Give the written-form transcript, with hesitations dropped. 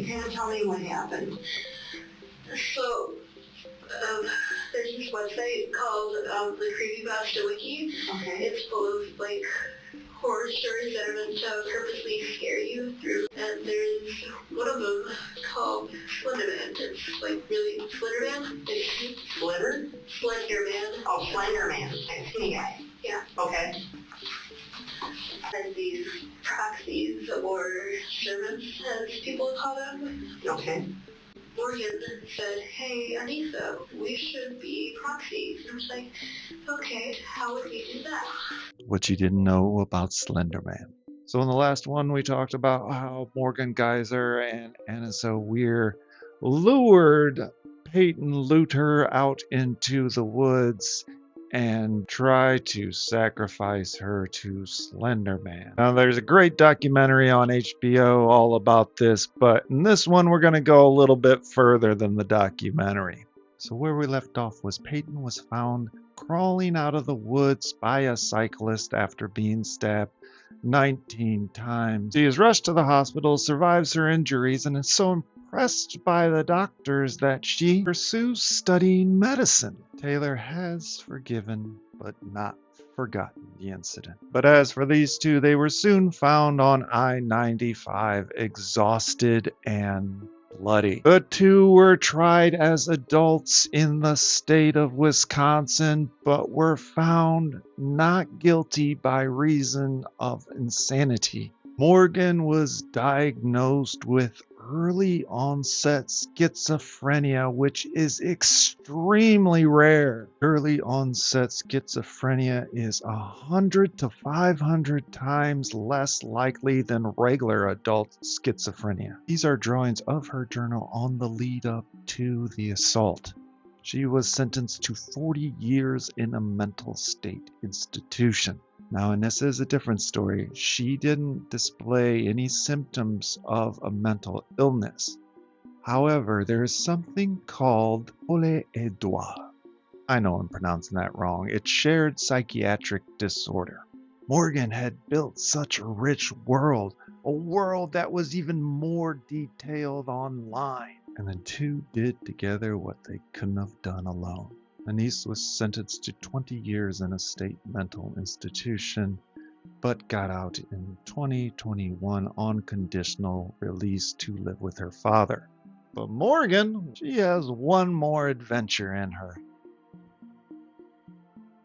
kind of tell me what happened. So, there's this website called the Creepypasta Wiki. Okay. It's full of like horror stories that are meant to purposely scare you through. And there's one of them called Slender Man. It's like really Slender Man. Slender? Slender Man. Oh, Slender Man. Like skinny guy. Yeah. Okay. And these proxies or servants, as people call them. Okay. Morgan said, "Hey, Anissa, we should be proxies." And I was like, "Okay, how would we do that?" What you didn't know about Slender Man. So in the last one, we talked about how Morgan Geyser and Anissa Weir lured Peyton Luther out into the woods and try to sacrifice her to Slender Man. Now, there's a great documentary on HBO all about this, but in this one, we're going to go a little bit further than the documentary. So where we left off was Peyton was found crawling out of the woods by a cyclist after being stabbed 19 times. She is rushed to the hospital, survives her injuries, and is so impressed by the doctors that she pursues studying medicine. Taylor has forgiven but not forgotten the incident. But as for these two, they were soon found on I-95, exhausted and bloody. The two were tried as adults in the state of Wisconsin, but were found not guilty by reason of insanity. Morgan was diagnosed with early onset schizophrenia, which is extremely rare. Early onset schizophrenia is 100 to 500 times less likely than regular adult schizophrenia. These are drawings of her journal on the lead up to the assault. She was sentenced to 40 years in a mental state institution. Now, and this is a different story. She didn't display any symptoms of a mental illness. However, there is something called polyedua. I know I'm pronouncing that wrong. It's shared psychiatric disorder. Morgan had built such a rich world, a world that was even more detailed online. And the two did together what they couldn't have done alone. Anissa was sentenced to 20 years in a state mental institution, but got out in 2021 on conditional release to live with her father. But Morgan, she has one more adventure in her.